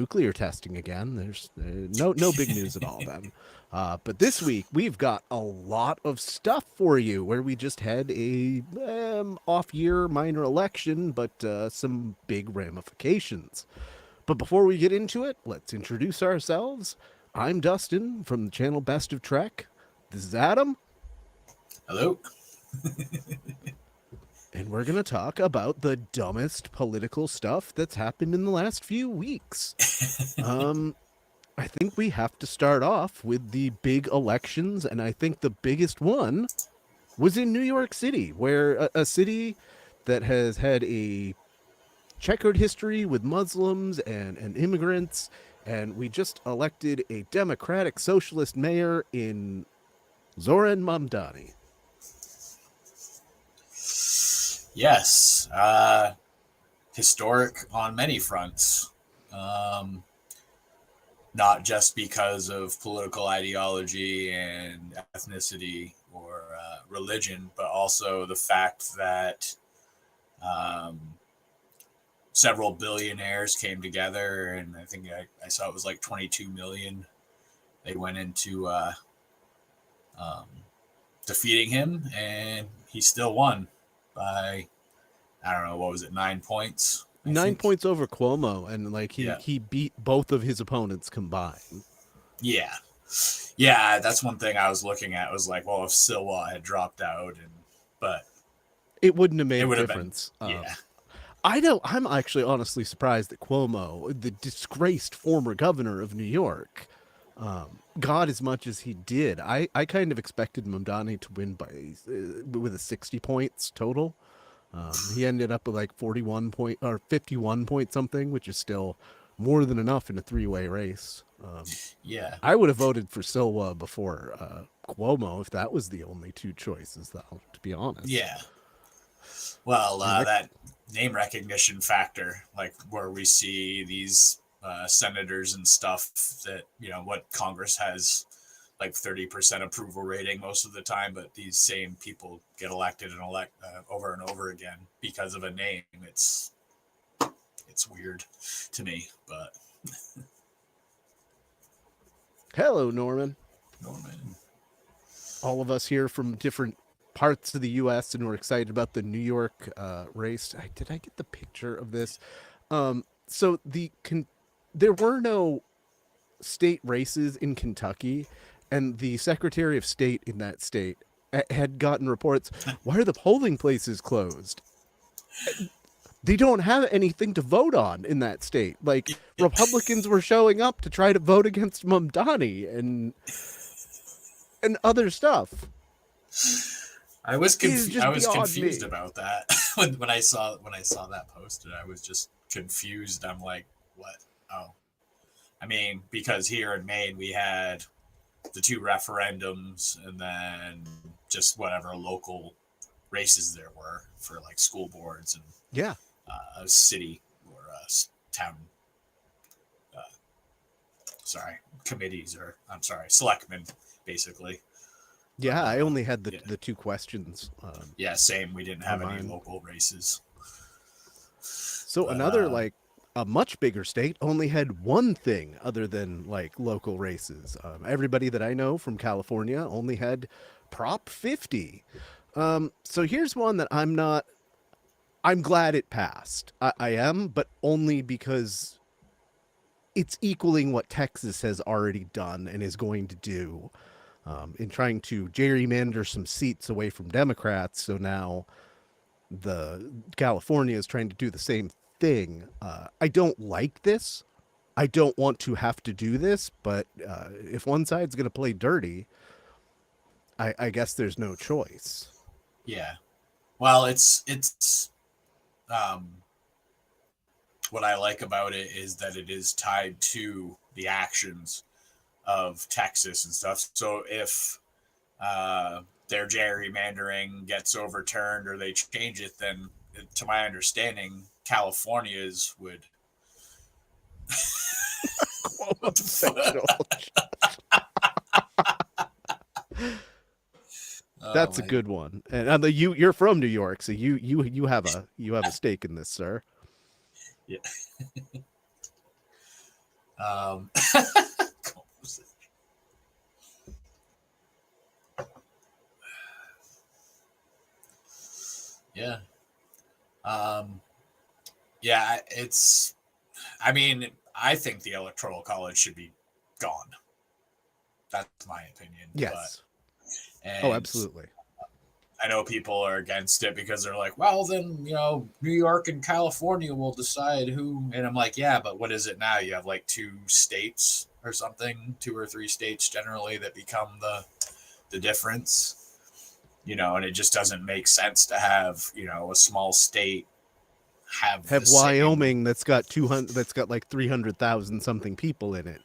nuclear testing again. There's no big news at all then. But this week we've got a lot of stuff for you. Where we just had a off-year minor election, but some big ramifications. But before we get into it, let's introduce ourselves. I'm Dustin from the channel Best of Trek. This is Adam. Hello. And we're going to talk about the dumbest political stuff that's happened in the last few weeks. I think we have to start off with the big elections, and I think the biggest one was in New York City, where a city that has had a checkered history with Muslims and immigrants, and we just elected a democratic socialist mayor in Zoran Mamdani. Yes, historic on many fronts. Not just because of political ideology and ethnicity or religion, but also the fact that several billionaires came together, and I think I saw it was like 22 million. They went into defeating him, and he still won by, I don't know, what was it, 9 points? 9 points over Cuomo, and like he beat both of his opponents combined. Yeah, that's one thing I was looking at. Was like, well, if Silwa had dropped out, but it wouldn't have made a difference. Yeah. I'm actually honestly surprised that Cuomo, the disgraced former governor of New York, got as much as he did. I kind of expected Mamdani to win with a 60 points total. He ended up with like 41 point or 51 point something, which is still more than enough in a three-way race. I would have voted for Silwa before Cuomo if that was the only two choices, though, to be honest. Yeah. Well, that name recognition factor, like where we see these senators and stuff that, what Congress has like 30% approval rating most of the time, but these same people get elected and over and over again because of a name. It's weird to me, but. Hello, Norman. All of us here from different parts of the U.S. and we're excited about the New York race. Did I get the picture of this? So there were no state races in Kentucky, and the Secretary of State in that state had gotten reports. Why are the polling places closed? They don't have anything to vote on in that state. Like, Republicans were showing up to try to vote against Mamdani and other stuff. I was confused about that when I saw that posted. I was just confused. I'm like, what? Oh, I mean, because here in Maine we had the two referendums and then just whatever local races there were for like school boards and a city or a town committees, or selectmen, basically. Yeah, I only had the two questions. Same. We didn't have any local races. So another a much bigger state only had one thing other than like local races. Everybody that I know from California only had Prop 50. So here's one that I'm glad it passed. I am, but only because it's equaling what Texas has already done and is going to do in trying to gerrymander some seats away from Democrats. So now the California is trying to do the same thing. I don't like this. I don't want to have to do this, but if one side's going to play dirty, I guess there's no choice. Yeah. Well, it's what I like about it is that it is tied to the actions of Texas and stuff. So if their gerrymandering gets overturned or they change it, then to my understanding, California's would. That's a good one. And you're from New York, so you have a stake in this, sir. Yeah. Um, yeah. Um, yeah, it's, I mean, I think the Electoral College should be gone. That's my opinion. Yes. Oh, And absolutely. I know people are against it because they're like, well, then, New York and California will decide who. And I'm like, yeah, but what is it now? You have like 2 states or something, 2 or 3 states generally that become the difference, and it just doesn't make sense to have, a small state have the Wyoming same. that's got 200, that's got like 300,000 something people in it.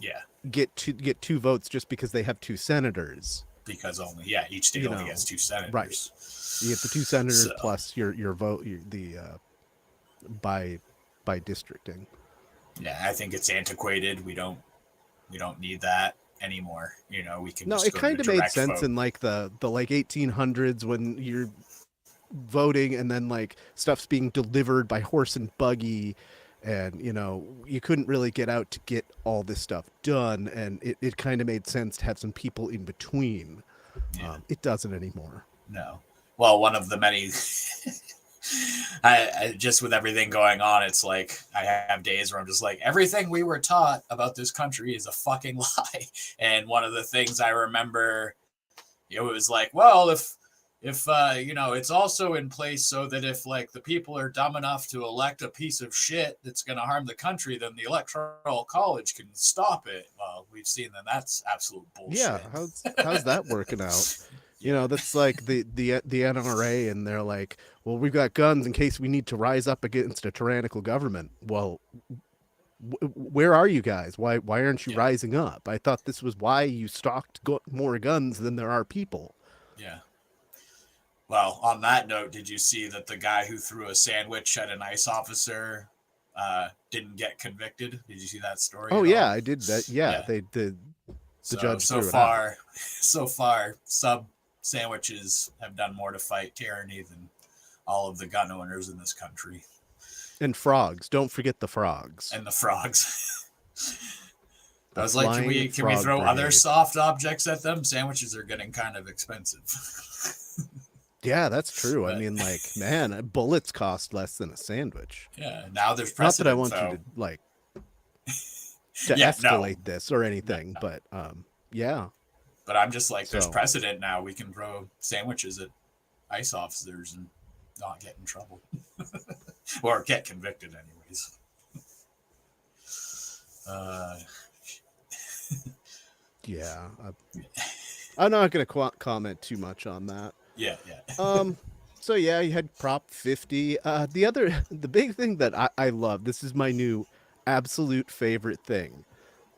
Yeah. Get 2 votes just because they have 2 senators. Because each state only gets 2 Right. senators. You get the 2 senators So, plus your vote, by districting. yeah, I think it's antiquated. We don't need that anymore. We can No, just it go to kind the of made direct sense vote. in like the like 1800s when you're voting and then like stuff's being delivered by horse and buggy, and you couldn't really get out to get all this stuff done, and it kind of made sense to have some people in between. Yeah. It doesn't anymore. No. Well, one of the many. I just with everything going on, it's like I have days where I'm just like, everything we were taught about this country is a fucking lie. And one of the things I remember, it was like, well, if it's also in place so that if like the people are dumb enough to elect a piece of shit that's going to harm the country, then the Electoral College can stop it. Well, we've seen that that's absolute bullshit. Yeah, how's that working out? That's like the NRA, and they're like, well, we've got guns in case we need to rise up against a tyrannical government. Well, where are you guys? Why aren't you rising up? I thought this was why you stocked more guns than there are people. Yeah. Well, on that note, did you see that the guy who threw a sandwich at an ICE officer didn't get convicted? Did you see that story? Oh yeah, I did that. Yeah, they did. The judge so threw far, it out. so far, sub sandwiches have done more to fight tyranny than all of the gun owners in this country. And frogs. Don't forget the frogs. And the frogs. I was like, can we throw brigade. other soft objects at them? Sandwiches are getting kind of expensive. Yeah, that's true. I mean, like, man, bullets cost less than a sandwich. Yeah, now there's precedent. Not that I want you to like to escalate this or anything, but yeah. But I'm just like, there's precedent now. We can throw sandwiches at ICE officers and not get in trouble, or get convicted, anyways. Yeah, I'm not going to comment too much on that. Yeah. So yeah, you had Prop 50. The big thing that I love, this is my new absolute favorite thing.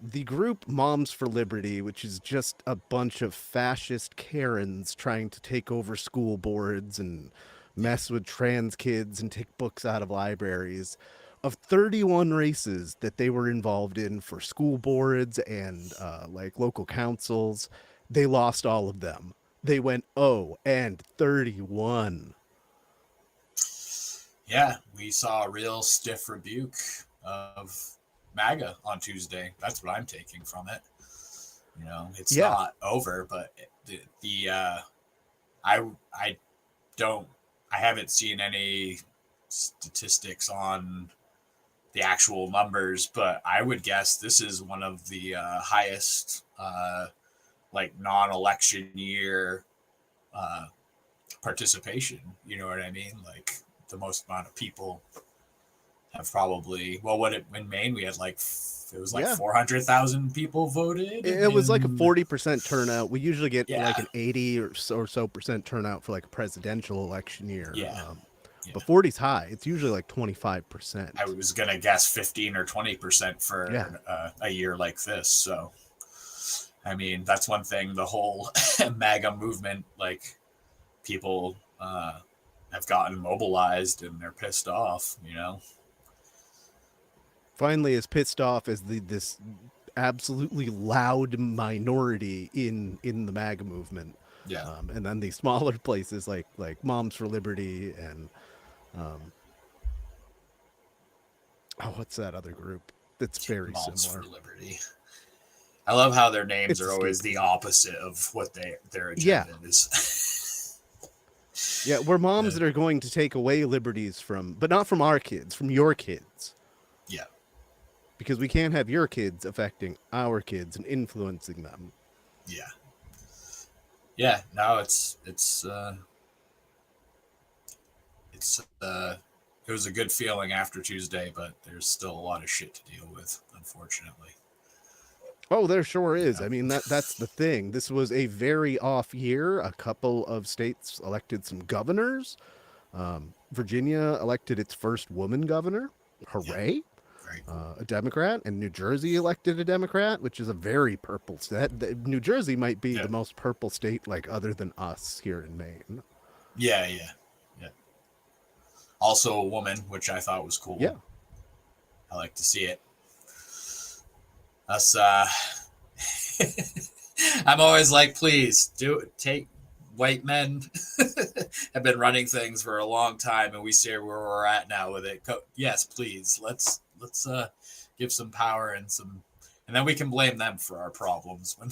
The group Moms for Liberty, which is just a bunch of fascist Karens trying to take over school boards and mess with trans kids and take books out of libraries. Of 31 races that they were involved in for school boards and like local councils, they lost all of them. They went 0-31. Yeah, we saw a real stiff rebuke of MAGA on Tuesday. That's what I'm taking from it. It's not over, but I haven't seen any statistics on the actual numbers, but I would guess this is one of the highest like non-election year participation. You know what I mean? Like the most amount of people have probably, in Maine we had like, it was like 400,000 people voted. It was like a 40% turnout. We usually get like an 80 or so percent turnout for like a presidential election year. But 40's high. It's usually like 25%. I was going to guess 15 or 20% for a year like this. So, I mean, that's one thing. The whole MAGA movement, like people have gotten mobilized and they're pissed off, Finally as pissed off as this absolutely loud minority in the MAGA movement. Yeah. And then these smaller places like Moms for Liberty and what's that other group? That's very Moms similar. for Liberty. I love how their names It's are always the opposite of what their agenda is. Yeah, we're moms that are going to take away liberties but not from our kids, from your kids. Yeah. Because we can't have your kids affecting our kids and influencing them. Yeah. Yeah, no, it was a good feeling after Tuesday, but there's still a lot of shit to deal with, unfortunately. Oh, there sure is. I mean, that's the thing. This was a very off year. A couple of states elected some governors. Virginia elected its first woman governor. Hooray. Yeah. Very cool. A Democrat, and New Jersey elected a Democrat, which is a very purple state. New Jersey might be the most purple state, like, other than us here in Maine. Yeah. Also a woman, which I thought was cool. Yeah. I like to see it. Us, I'm always like, please take white men have been running things for a long time, and we see where we're at now with it. Yes, please. Let's give some power and then we can blame them for our problems when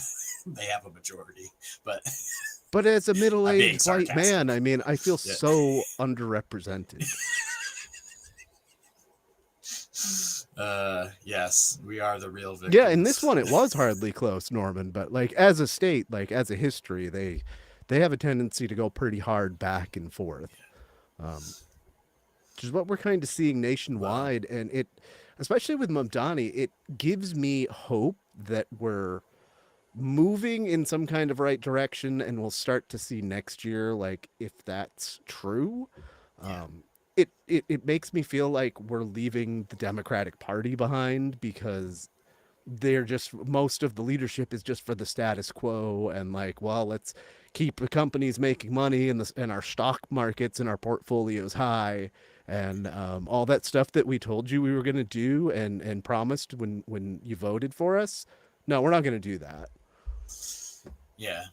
they have a majority. But as a middle-aged white man, I mean, I feel so underrepresented. Yes, we are the real victims. Yeah, in this one it was hardly close, Norman, but like as a state, like as a history, they have a tendency to go pretty hard back and forth. Which is what we're kind of seeing nationwide. Wow. And it, especially with Mamdani, it gives me hope that we're moving in some kind of right direction, and we'll start to see next year, like, if that's true. Yeah. It makes me feel like we're leaving the Democratic Party behind, because most of the leadership is just for the status quo, and like, well, let's keep the companies making money and our stock markets and our portfolios high, and all that stuff that we told you we were going to do and promised when you voted for us. No, we're not going to do that. Yeah.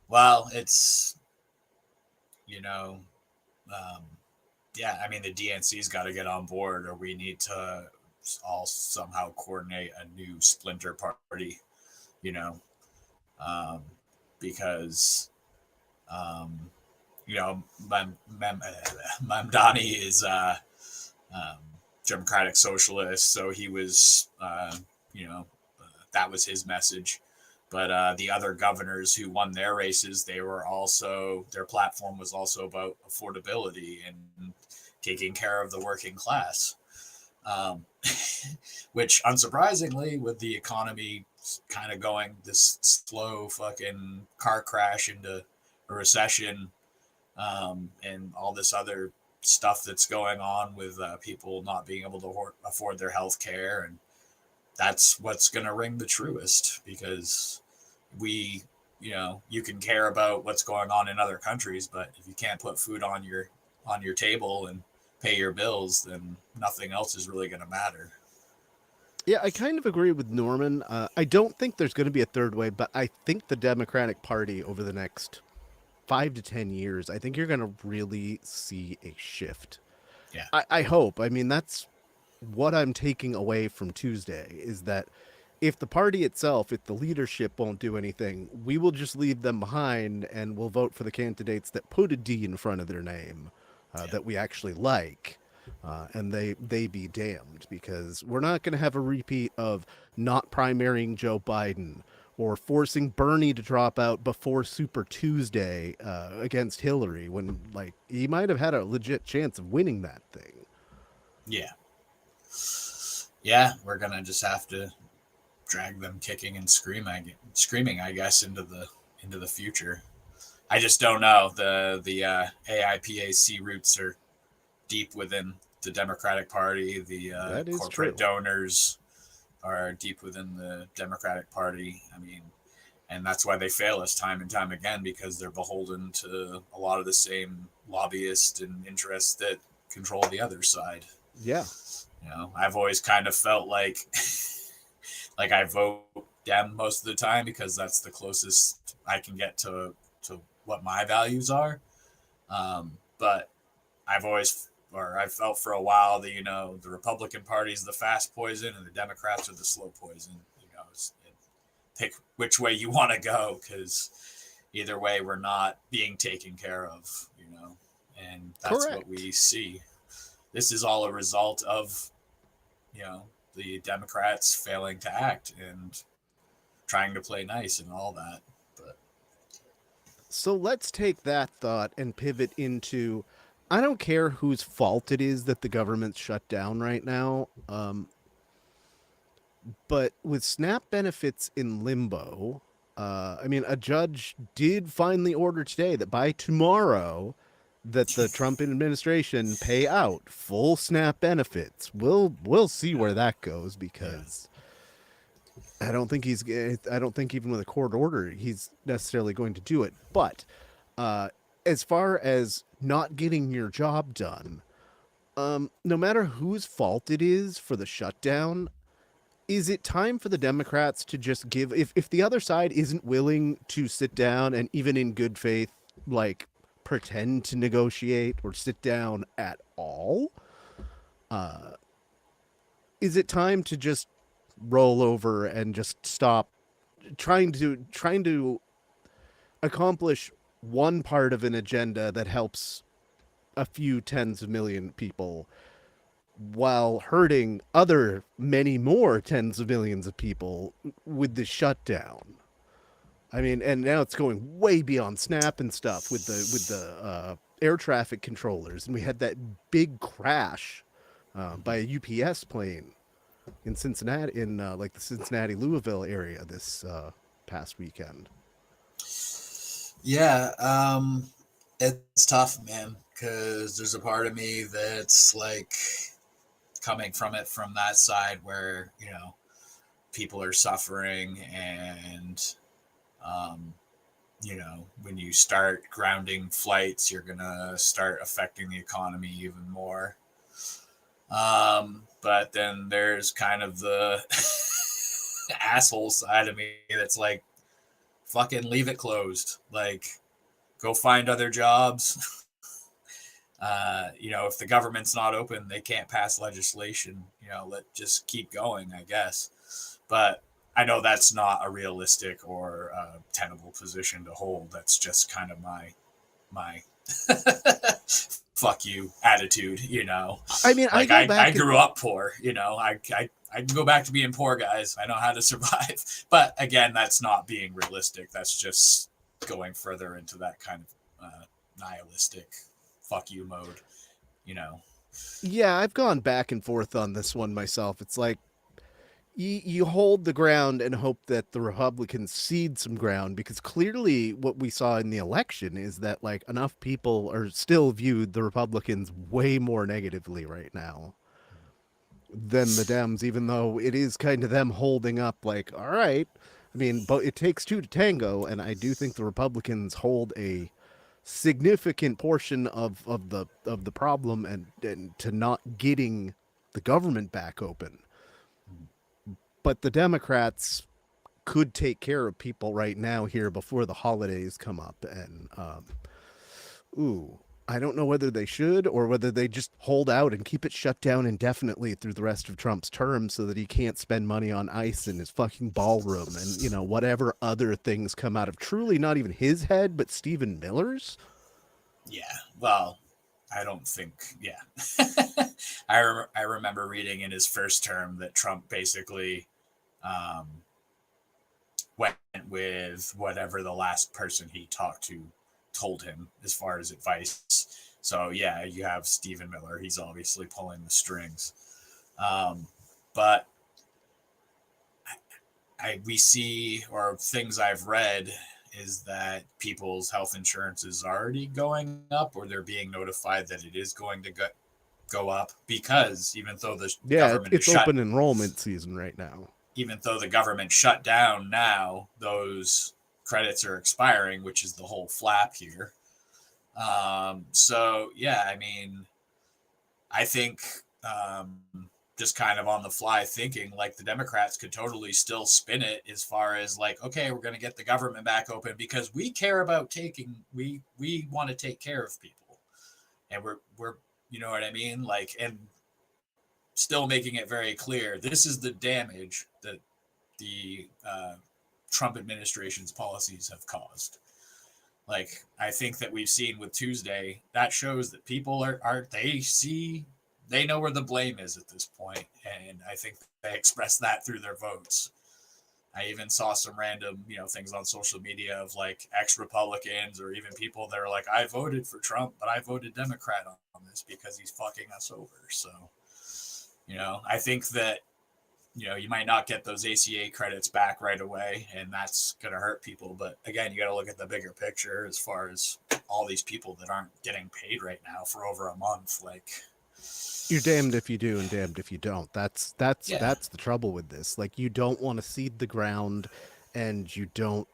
Well, it's, yeah, I mean, the DNC's got to get on board, or we need to all somehow coordinate a new splinter party, because, Mamdani is Democratic Socialist, so he was, that was his message. But the other governors who won their races, their platform was also about affordability and taking care of the working class. Which, unsurprisingly, with the economy kind of going this slow fucking car crash into a recession, and all this other stuff that's going on with people not being able to afford their health care, and that's what's going to ring the truest, because you can care about what's going on in other countries, but if you can't put food on your table and pay your bills, then nothing else is really going to matter. Yeah, I kind of agree with Norman. I don't think there's going to be a third way, but I think the Democratic Party over the next 5 to 10 years, I think you're going to really see a shift. Yeah. I hope. I mean, that's what I'm taking away from Tuesday, is that if the party itself, if the leadership won't do anything, we will just leave them behind, and we'll vote for the candidates that put a D in front of their name, that we actually like. And they be damned, because we're not going to have a repeat of not primarying Joe Biden or forcing Bernie to drop out before Super Tuesday against Hillary, when, like, he might have had a legit chance of winning that thing. Yeah. Yeah, we're going to just have to drag them kicking and screaming, I guess, into the future. I just don't know. The AIPAC roots are deep within the Democratic Party. The corporate donors are deep within the Democratic Party. I mean, and that's why they fail us time and time again, because they're beholden to a lot of the same lobbyists and interests that control the other side. Yeah. I've always kind of felt like I vote Dem most of the time, because that's the closest I can get to what my values are. But I've always or I felt for a while that, the Republican Party is the fast poison and the Democrats are the slow poison. Pick which way you want to go, because either way, we're not being taken care of, and that's Correct. what we see. This is all a result of, the Democrats failing to act and trying to play nice and all that. But so let's take that thought and pivot into, I don't care whose fault it is that the government's shut down right now. But with SNAP benefits in limbo, a judge did finally order today that by tomorrow that the Trump administration pay out full SNAP benefits. We'll see where that goes, because I don't think even with a court order he's necessarily going to do it. But as far as not getting your job done, no matter whose fault it is for the shutdown, is it time for the Democrats to just give, if the other side isn't willing to sit down and even in good faith, like, pretend to negotiate or sit down at all, is it time to just roll over and just stop trying to accomplish one part of an agenda that helps a few tens of million people, while hurting many more tens of millions of people with the shutdown? And now it's going way beyond SNAP and stuff with the air traffic controllers, and we had that big crash by a UPS plane in Cincinnati, in the Cincinnati Louisville area this past weekend. Yeah, it's tough, man, because there's a part of me that's like, coming from that side where, people are suffering, and, when you start grounding flights, you're going to start affecting the economy even more. But then there's kind of the asshole side of me that's like, fucking leave it closed. Like, go find other jobs. If the government's not open, they can't pass legislation. Just keep going, I guess. But I know that's not a realistic or tenable position to hold. That's just kind of my fuck you attitude. I grew up poor. I can go back to being poor, guys. I know how to survive. But again, that's not being realistic. That's just going further into that kind of nihilistic fuck you mode. Yeah, I've gone back and forth on this one myself. It's like, you hold the ground and hope that the Republicans cede some ground, because clearly what we saw in the election is that, like, enough people are still viewed the Republicans way more negatively right now than the Dems, even though it is kind of them holding up, like, all right. But it takes two to tango, and I do think the Republicans hold a significant portion of the problem and to not getting the government back open. But the Democrats could take care of people right now here before the holidays come up. And, I don't know whether they should or whether they just hold out and keep it shut down indefinitely through the rest of Trump's term so that he can't spend money on ice in his fucking ballroom and, whatever other things come out of truly not even his head, but Stephen Miller's. Yeah, well, I don't think, I remember reading in his first term that Trump basically went with whatever the last person he talked to told him as far as advice. So yeah, you have Stephen Miller. He's obviously pulling the strings. But we see, or things I've read, is that people's health insurance is already going up, or they're being notified that it is going to go up, because even though the government it's open enrollment season right now. Even though the government shut down now, those credits are expiring, which is the whole flap here. So yeah, I think just kind of on the fly thinking, like, the Democrats could totally still spin it as far as like, okay, we're going to get the government back open because we care about we want to take care of people, and we're You know what I mean? Like, and still making it very clear this is the damage that the Trump administration's policies have caused. Like, I think that we've seen with Tuesday, that shows that people they know where the blame is at this point, and I think they express that through their votes. I even saw some random, things on social media of like ex-Republicans or even people that are like, I voted for Trump, but I voted Democrat on this because he's fucking us over. So, I think that, you might not get those ACA credits back right away, and that's going to hurt people. But again, you got to look at the bigger picture as far as all these people that aren't getting paid right now for over a month. Like, you're damned if you do and damned if you don't. That's the trouble with this. Like, you don't want to seed the ground, and you don't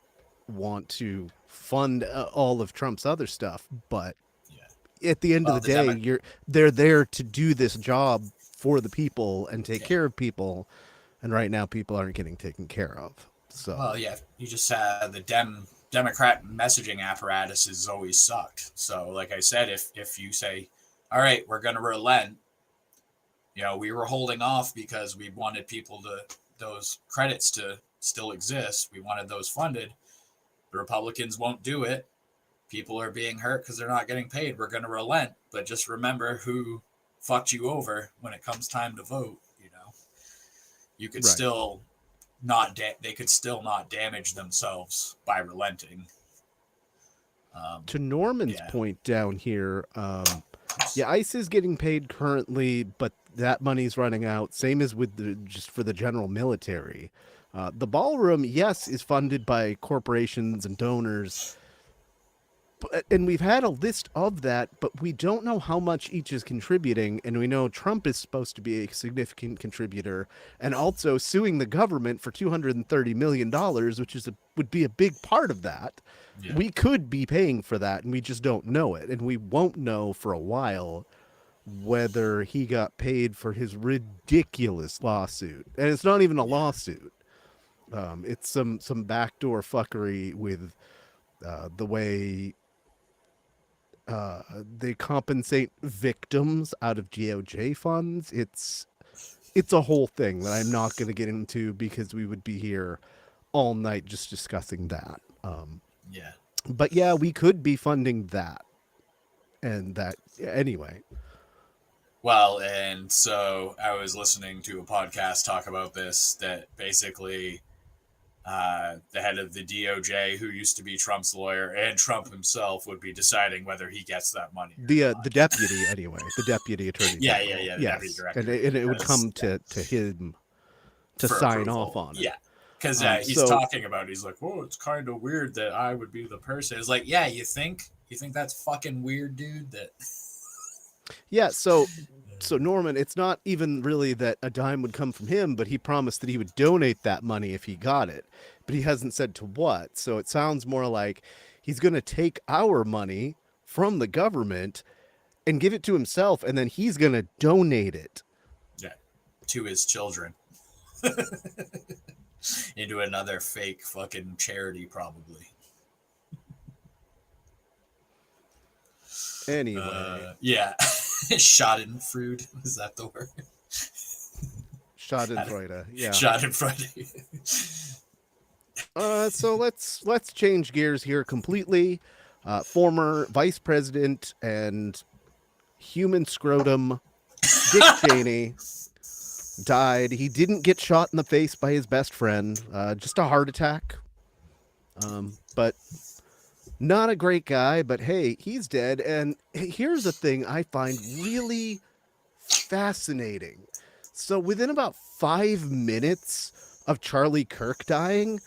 want to fund all of Trump's other stuff. But at the end of the day, they're there to do this job for the people and take care of people. And right now, people aren't getting taken care of. So, well, yeah, you just the Democrat messaging apparatus has always sucked. So, like I said, if you say, all right, we're going to relent, we were holding off because we wanted those credits to still exist. We wanted those funded. The Republicans won't do it. People are being hurt because they're not getting paid. We're going to relent, but just remember who fucked you over when it comes time to vote. You could still they could still not damage themselves by relenting. To Norman's point down here, ICE is getting paid currently, but that money's running out. Same as with just for the general military. The ballroom, yes, is funded by corporations and donors. And we've had a list of that, but we don't know how much each is contributing. And we know Trump is supposed to be a significant contributor and also suing the government for $230 million, which would be a big part of that. Yeah. We could be paying for that, and we just don't know it. And we won't know for a while whether he got paid for his ridiculous lawsuit. And it's not even a lawsuit. It's some backdoor fuckery with the way they compensate victims out of DOJ funds. It's a whole thing that I'm not going to get into because we would be here all night just discussing that. But yeah, we could be funding that. And that, anyway. Well, and so I was listening to a podcast talk about this, that basically the head of the DOJ, who used to be Trump's lawyer, and Trump himself would be deciding whether he gets that money. The deputy, anyway, the deputy attorney. Yeah. The deputy director. And it would come to him to sign approval. Off on it. Yeah. Because he's talking about it. He's like, oh, it's kind of weird that I would be the person. It's like, yeah, you think that's fucking weird, dude? That. Yeah. So Norman, it's not even really that a dime would come from him, but he promised that he would donate that money if he got it. But he hasn't said to what. So it sounds more like he's going to take our money from the government and give it to himself, and then he's going to donate it. Yeah, to his children. Into another fake fucking charity, probably. Anyway. Yeah. Schadenfreude. Is that the word? Schadenfreude. Yeah. Schadenfreude. So let's change gears here completely. Former vice president and human scrotum Dick Cheney died. He didn't get shot in the face by his best friend. Just a heart attack. But not a great guy, but hey, he's dead. And here's the thing I find really fascinating. So within about 5 minutes of Charlie Kirk dying,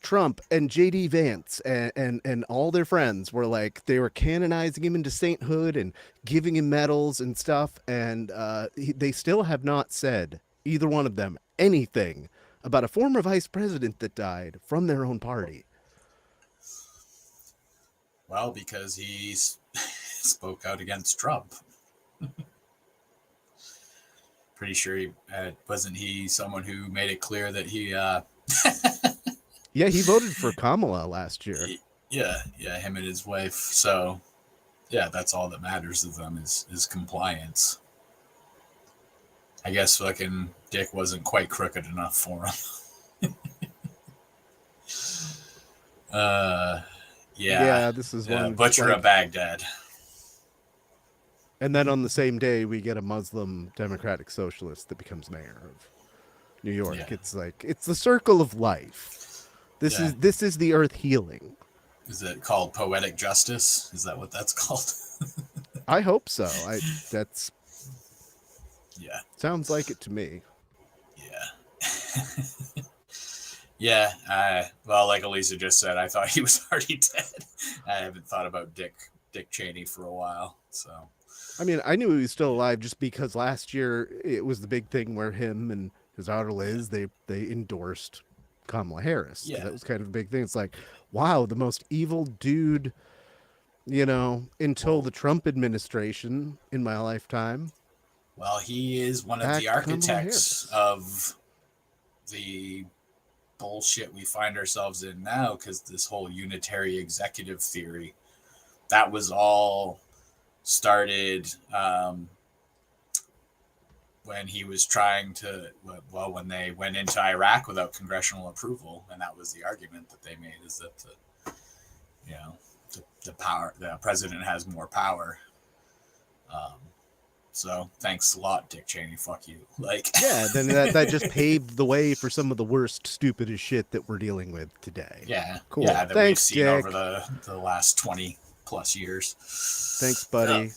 Trump and J.D. Vance and all their friends were like, they were canonizing him into sainthood and giving him medals and stuff. And they still have not said, either one of them, anything about a former vice president that died from their own party. Well, because he spoke out against Trump. Pretty sure wasn't he someone who made it clear that he... Yeah, he voted for Kamala last year. Yeah, him and his wife. So, Yeah, that's all that matters to them is compliance. I guess fucking Dick wasn't quite crooked enough for him. uh, yeah. Yeah, this is one Butcher like, of Baghdad. and then on the same day we get a Muslim Democratic Socialist that becomes mayor of New York. Yeah. It's like it's the circle of life. This is the earth healing. Is it called poetic justice? Is that what that's called? I hope so. That's yeah. Sounds like it to me. Yeah. Yeah. Well, like Elisa just said, I thought he was already dead. I haven't thought about Dick Cheney for a while. So, I mean, I knew he was still alive just because last year it was the big thing where him and his daughter Liz they endorsed Kamala Harris. Yeah. That was kind of a big thing. It's like, wow, the most evil dude, until the Trump administration in my lifetime. Well, he is one of the architects of the bullshit we find ourselves in now, because this whole unitary executive theory, that was all started when he was trying to, when they went into Iraq without congressional approval, and that was the argument that they made, is that the power, the president has more power. So thanks a lot, Dick Cheney. Fuck you. Like, yeah, then that just paved the way for some of the worst, stupidest shit that we're dealing with today. Yeah, cool. Yeah, that thanks, we've seen Dick. over the last 20 plus years. Thanks, buddy.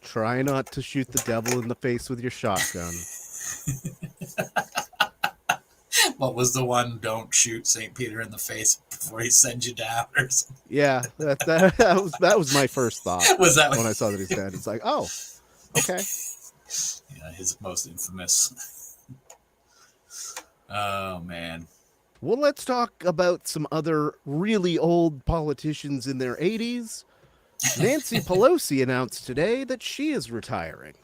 Try not to shoot the devil in the face with your shotgun. What was the one? Don't shoot St. Peter in the face before he sends you down, or something. Yeah, that was my first thought. Was that when I saw that he's dead? It's like, oh, okay. Yeah, his most infamous. Oh man. Well, let's talk about some other really old politicians in their 80s. Nancy Pelosi announced today that she is retiring.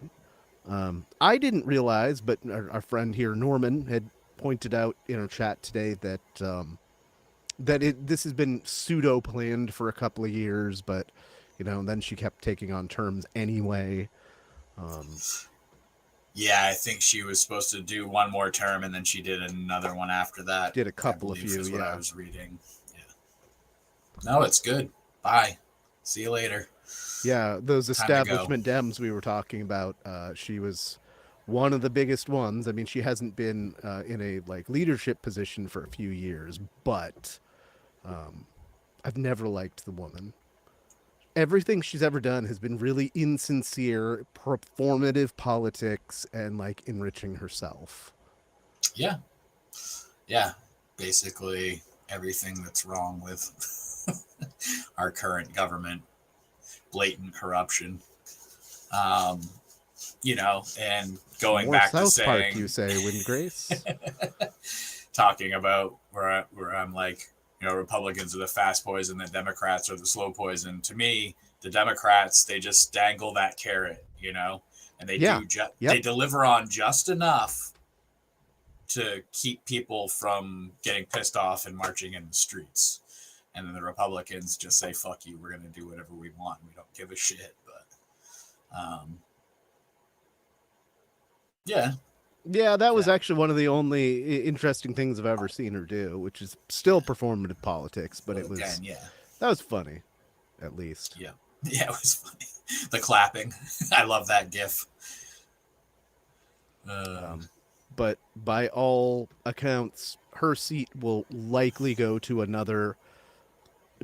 I didn't realize, but our friend here, Norman, had pointed out in our chat today that this has been pseudo planned for a couple of years, but then she kept taking on terms anyway. Yeah, I think she was supposed to do one more term, and then she did another one after that. Did a couple of few, is yeah. What I was reading. Yeah. No, it's good. Bye. See you later. Yeah, those establishment Dems we were talking about. She was one of the biggest ones. I mean, she hasn't been in a leadership position for a few years, but I've never liked the woman. Everything she's ever done has been really insincere, performative politics and enriching herself. Yeah. Yeah. Basically everything that's wrong with our current government. Blatant corruption. And going back South to saying, Park, you say, Windgrace? Talking about where I'm like, Republicans are the fast poison, the Democrats are the slow poison. To me, the Democrats, they just dangle that carrot, and they they deliver on just enough to keep people from getting pissed off and marching in the streets. And then the Republicans just say, fuck you, we're going to do whatever we want. We don't give a shit. But, yeah. Yeah, that was actually one of the only interesting things I've ever seen her do, which is still performative politics, but it was, that was funny, at least. Yeah. Yeah, it was funny. The clapping. I love that GIF. But by all accounts, her seat will likely go to another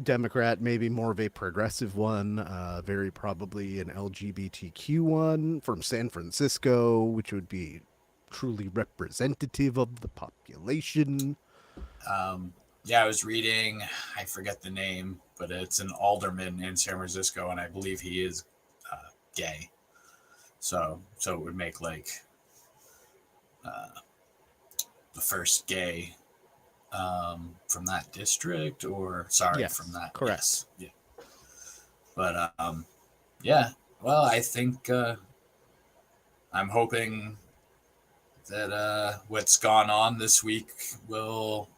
Democrat, maybe more of a progressive one, very probably an LGBTQ one from San Francisco, which would be truly representative of the population. Yeah, I was reading, I forget the name, but it's an alderman in San Francisco, and I believe he is gay. So it would make the first gay from that district, or from that. Correct. Yes. Yeah. But yeah. Well, I think I'm hoping that what's gone on this week will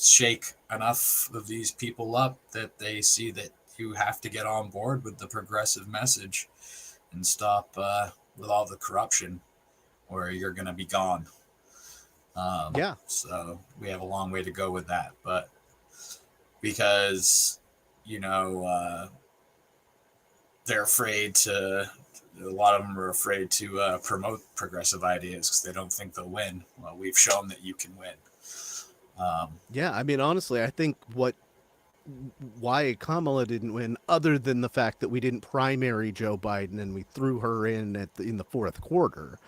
shake enough of these people up that they see that you have to get on board with the progressive message and stop with all the corruption, or you're going to be gone. Yeah. So we have a long way to go with that. But because, they're afraid to, a lot of them are afraid to promote progressive ideas because they don't think they'll win. Well, we've shown that you can win. Yeah, I mean, honestly, I think why Kamala didn't win, other than the fact that we didn't primary Joe Biden and we threw her in in the fourth quarter,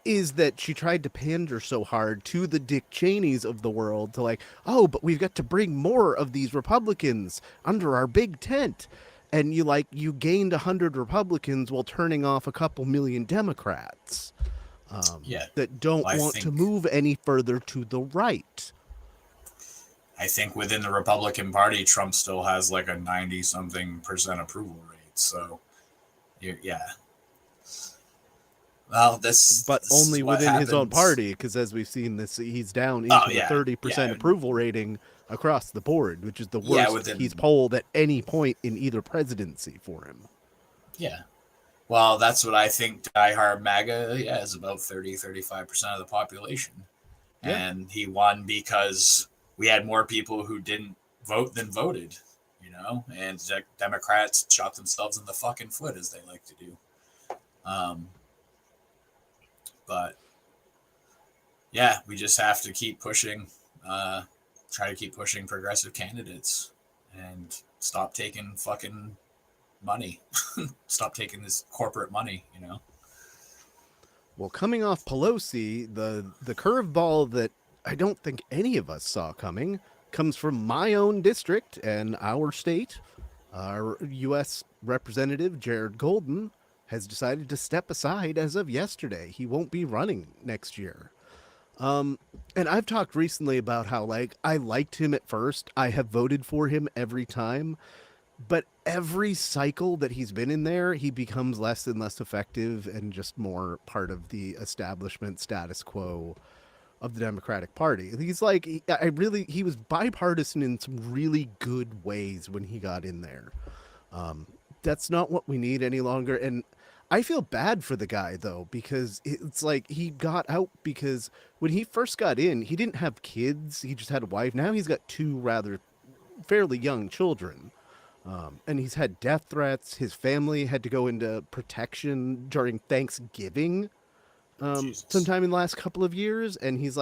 is that she tried to pander so hard to the Dick Cheneys of the world to like, oh, but we've got to bring more of these Republicans under our big tent. And you gained 100 Republicans while turning off a couple million Democrats that don't want to move any further to the right. I think within the Republican Party, Trump still has like a 90-something% approval rate. So, yeah. Well, but only within his own party, because as we've seen, he's down into the 30% approval rating across the board, which is the worst he's polled at any point in either presidency for him. Yeah. Well, that's what I think. Diehard MAGA is about 30-35% of the population. Yeah. And he won because we had more people who didn't vote than voted, and Democrats shot themselves in the fucking foot, as they like to do. But yeah, we just have to keep pushing, try to keep pushing progressive candidates and stop taking fucking money. Stop taking this corporate money, Well, coming off Pelosi, the curveball that I don't think any of us saw coming comes from my own district and our state. Our U.S. Representative Jared Golden has decided to step aside as of yesterday. He won't be running next year. And I've talked recently about how, I liked him at first. I have voted for him every time. But every cycle that he's been in there, he becomes less and less effective and just more part of the establishment status quo of the Democratic Party. He's he was bipartisan in some really good ways when he got in there. That's not what we need any longer. And I feel bad for the guy, though, because it's he got out because when he first got in, he didn't have kids. He just had a wife. Now he's got two rather fairly young children. And he's had death threats. His family had to go into protection during Thanksgiving sometime in the last couple of years. And he's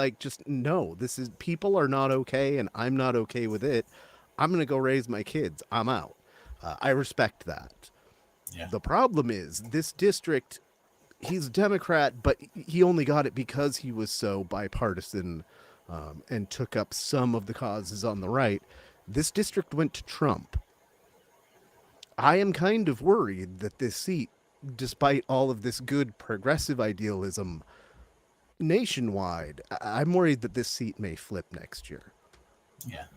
no, people are not okay, and I'm not okay with it. I'm going to go raise my kids. I'm out. I respect that. Yeah. The problem is this district, he's a Democrat, but he only got it because he was so bipartisan and took up some of the causes on the right. This district went to Trump. I am kind of worried that this seat, despite all of this good progressive idealism nationwide, I'm worried that this seat may flip next year. Yeah.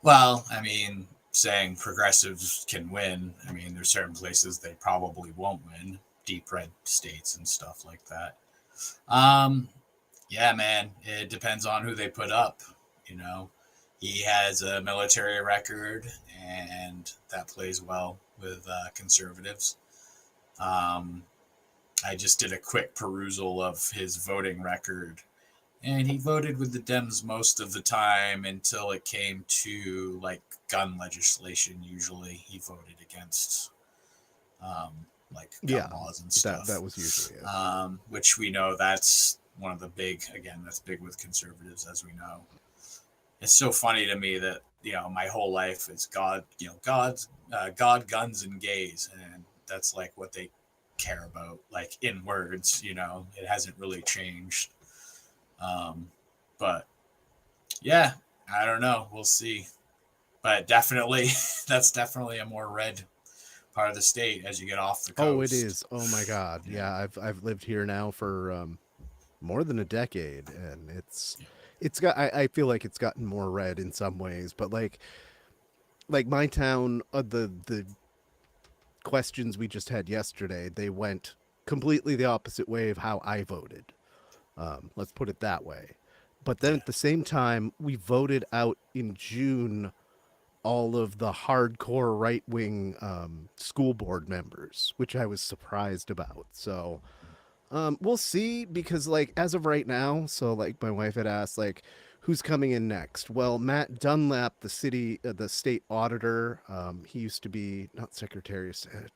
Well, I mean, saying progressives can win, I mean, there's certain places they probably won't win, deep red states and stuff like that. Yeah, man, it depends on who they put up, He has a military record, and that plays well with conservatives. I just did a quick perusal of his voting record, and he voted with the Dems most of the time until it came to gun legislation. Usually he voted against gun laws and stuff. That was usually it. Which we know that's one of the that's big with conservatives, as we know. It's so funny to me that, my whole life is God, God, guns, and gays. And that's what they care about, in words, it hasn't really changed. But yeah, I don't know. We'll see. But definitely, that's definitely a more red part of the state as you get off the coast. Oh, it is. Oh my God. Yeah. I've lived here now for more than a decade, and it's got, I feel like it's gotten more red in some ways, but like my town, the questions we just had yesterday, they went completely the opposite way of how I voted. Let's put it that way. But then at the same time, we voted out in June all of the hardcore right-wing school board members, which I was surprised about. So we'll see, because like as of right now, so like my wife had asked like who's coming in next. Well, Matt Dunlap, the state auditor, he used to be not secretary,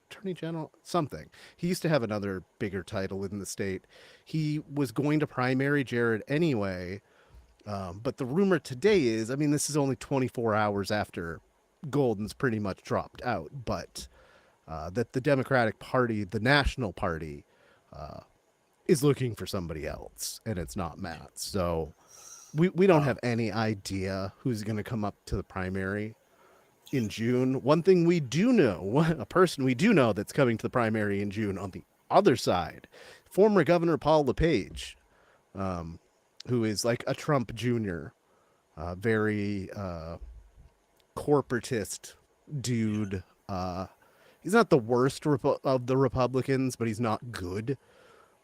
attorney general, something. He used to have another bigger title within the state. He was going to primary Jared anyway. But the rumor today is, I mean, this is only 24 hours after Golden's pretty much dropped out, but that the Democratic Party, the National Party, is looking for somebody else, and it's not Matt. So we don't have any idea who's going to come up to the primary in June. One thing we do know, a person we do know that's coming to the primary in June on the other side, former Governor Paul LePage, who is like a Trump Jr., very corporatist dude. He's not the worst of the Republicans, but he's not good.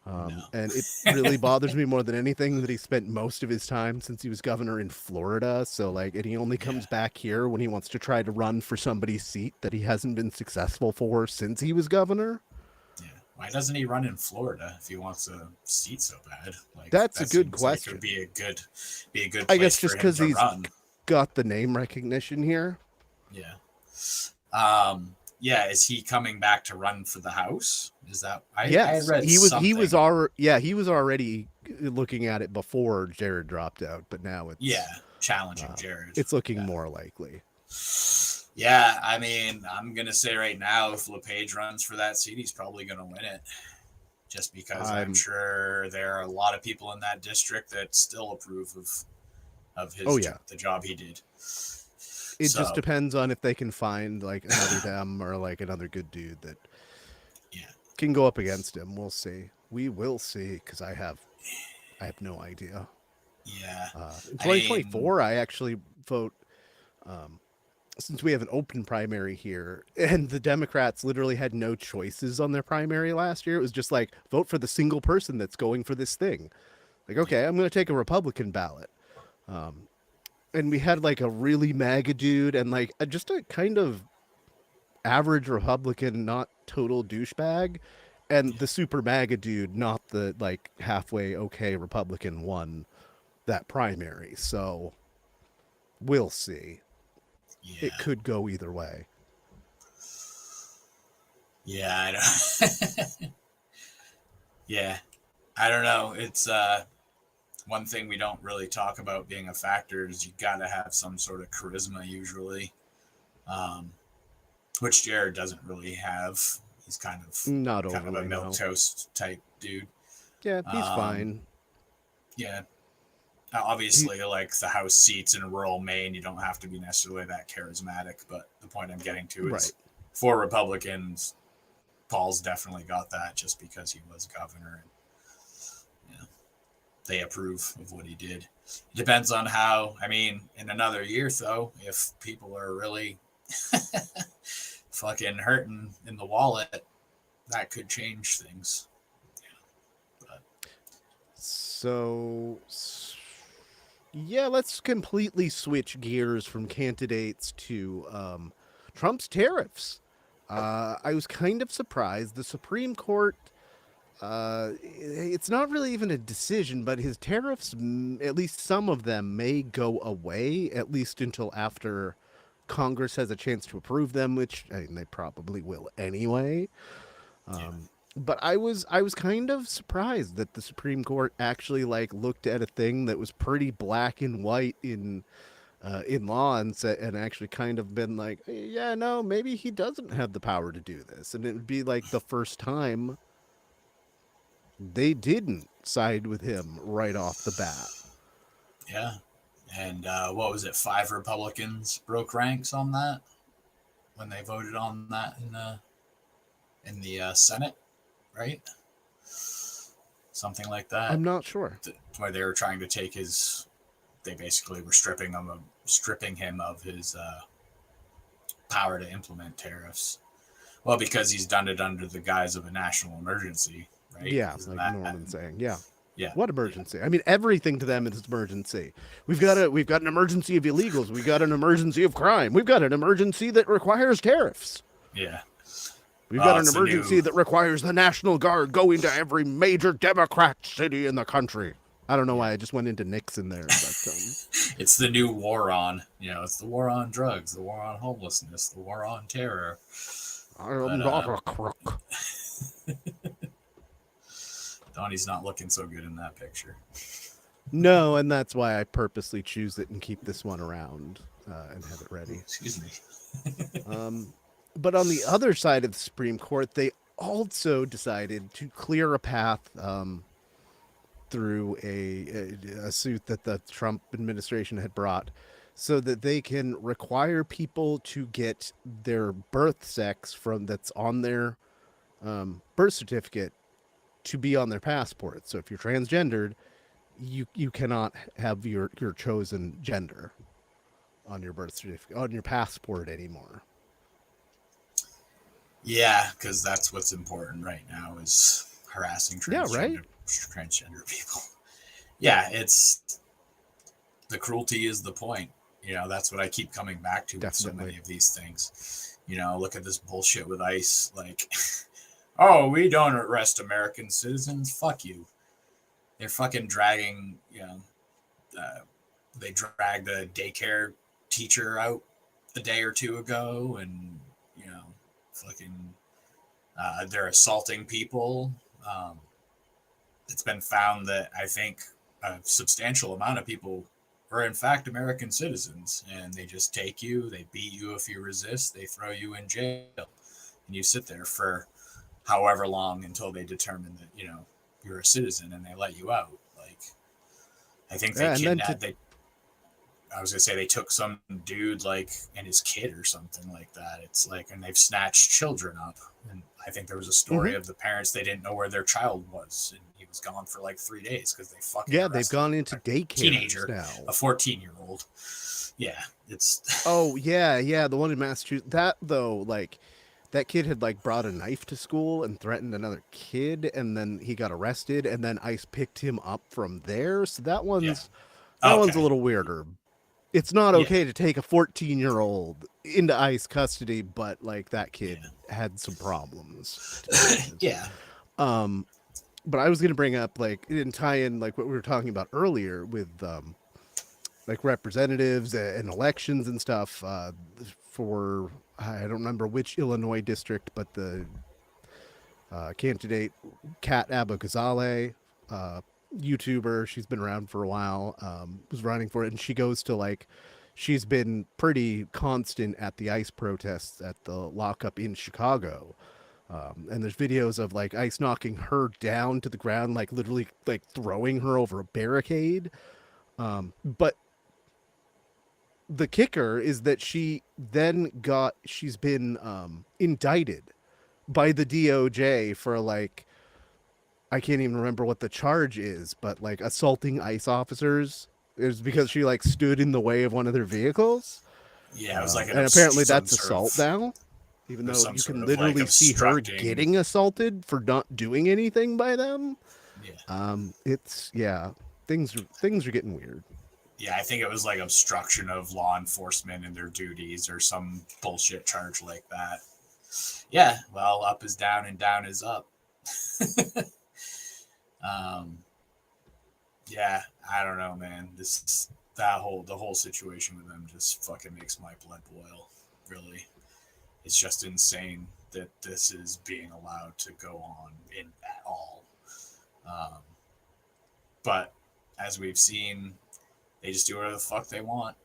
No. And it really bothers me more than anything that he spent most of his time since he was governor in Florida. So like, and he only comes back here when he wants to try to run for somebody's seat that he hasn't been successful for since he was governor. Yeah. Why doesn't he run in Florida if he wants a seat so bad? Like, that's a good question. Like it would be a good. I guess just because he's got the name recognition here. Yeah. Yeah, is he coming back to run for the House? Is that yes? I read he was already looking at it before Jared dropped out, but now it's challenging Jared. It's looking more likely. Yeah, I mean, I'm gonna say right now, if LePage runs for that seat, he's probably gonna win it. Just because I'm sure there are a lot of people in that district that still approve of his the job he did. It just depends on if they can find like another them or like another good dude that can go up against him. We'll see. We will see, because I have no idea. Yeah. In 2024, I actually vote, since we have an open primary here, and the Democrats literally had no choices on their primary last year. It was just like, vote for the single person that's going for this thing. Like, okay, I'm going to take a Republican ballot. And we had like a really MAGA dude and like just a kind of average Republican, not total douchebag, and the super MAGA dude, not the like halfway okay Republican, won that primary. So we'll see. It could go either way. Yeah, I don't. Yeah, I don't know. It's one thing we don't really talk about being a factor is you got to have some sort of charisma usually, which Jared doesn't really have. He's kind of not kind of a milquetoast type dude. Yeah, he's fine. Yeah, obviously, like the House seats in rural Maine, you don't have to be necessarily that charismatic. But the point I'm getting to is, for Republicans, Paul's definitely got that just because he was governor. And, they approve of what he did. It depends on how, I mean, in another year, though, if people are really fucking hurting in the wallet, that could change things. So, yeah, let's completely switch gears from candidates to Trump's tariffs. I was kind of surprised. The Supreme Court, it's not really even a decision, but his tariffs, at least some of them, may go away, at least until after Congress has a chance to approve them, which I mean, they probably will anyway. But I was kind of surprised that the Supreme Court actually like looked at a thing that was pretty black and white in law and actually kind of been like, yeah, no, maybe he doesn't have the power to do this, and it would be like the first time they didn't side with him right off the bat. Yeah. And what was it? 5 Republicans broke ranks on that when they voted on that in the Senate, right? Something like that. I'm not sure. Where they were trying to take they basically were stripping him of his power to implement tariffs. Well, because he's done it under the guise of a national emergency, right? Yeah, like Norman's saying, yeah. Yeah. What emergency? I mean, everything to them is emergency. We've got an emergency of illegals. We've got an emergency of crime. We've got an emergency that requires tariffs. Yeah. We've got an emergency that requires the National Guard going to every major Democrat city in the country. I don't know why I just went into Nixon there. But, it's the new war on, it's the war on drugs, the war on homelessness, the war on terror. I am not a crook. Donnie's not looking so good in that picture. No, and that's why I purposely choose it and keep this one around and have it ready. Excuse me. But on the other side of the Supreme Court, they also decided to clear a path through a suit that the Trump administration had brought so that they can require people to get their birth sex that's on their birth certificate to be on their passport. So if you're transgendered, you cannot have your chosen gender on your birth certificate, on your passport anymore. Yeah, because that's what's important right now is harassing transgender people. Yeah, it's the cruelty is the point. That's what I keep coming back to with so many of these things. Look at this bullshit with ICE. Like, oh, we don't arrest American citizens. Fuck you. They're fucking dragging, they dragged a daycare teacher out a day or two ago and, fucking, they're assaulting people. It's been found that I think a substantial amount of people are in fact American citizens, and they just take you, they beat you if you resist, they throw you in jail, and you sit there for however long until they determine that, you're a citizen and they let you out. Like, I think they kidnapped, I was gonna say they took some dude like and his kid or something like that. It's like, and they've snatched children up. And I think there was a story of the parents, they didn't know where their child was, and he was gone for like 3 days because they fucking they've gone into daycare teenager now. A 14-year-old. Yeah, it's oh yeah, the one in Massachusetts. That though, like, that kid had like brought a knife to school and threatened another kid, and then he got arrested, and then ICE picked him up from there. So that one's one's a little weirder. It's not okay to take a 14-year-old into ICE custody, but like that kid had some problems. Yeah. But I was going to bring up, like, and tie in like what we were talking about earlier with like representatives and elections and stuff for, I don't remember which Illinois district, but the candidate Kat Abou-Ghazaleh, YouTuber, she's been around for a while, was running for it, and she goes to, like, she's been pretty constant at the ICE protests at the lockup in Chicago, and there's videos of like ICE knocking her down to the ground, like literally like throwing her over a barricade, but the kicker is that she's been indicted by the DOJ for, like, I can't even remember what the charge is, but like assaulting ICE officers. Is because she like stood in the way of one of their vehicles. Yeah, it was like, and apparently that's assault now, even though you can literally see her getting assaulted for not doing anything by them. Yeah. Things are getting weird. Yeah, I think it was like obstruction of law enforcement in their duties or some bullshit charge like that. Yeah, well, up is down and down is up. Yeah, I don't know, man. The whole situation with them just fucking makes my blood boil. Really, it's just insane that this is being allowed to go on at all. But as we've seen, they just do whatever the fuck they want.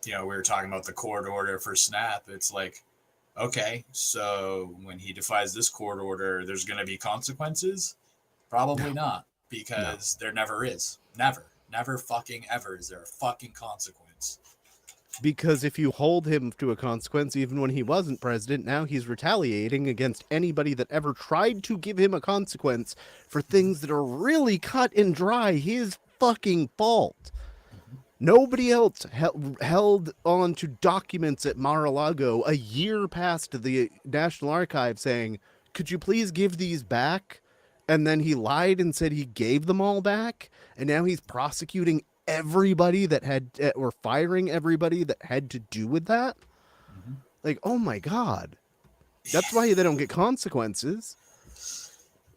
We were talking about the court order for Snap. It's like, okay, so when he defies this court order, there's going to be consequences? Probably not. Because there never is. Never fucking ever is there a fucking consequence. Because if you hold him to a consequence, even when he wasn't president, now he's retaliating against anybody that ever tried to give him a consequence for things that are really cut and dry his fucking fault. Nobody else held on to documents at Mar-a-Lago a year past the National Archives saying, could you please give these back? and then he lied and said he gave them all back, and now he's prosecuting everybody that had, or firing everybody that had to do with that. Mm-hmm. Like, oh my God. That's why they don't get consequences.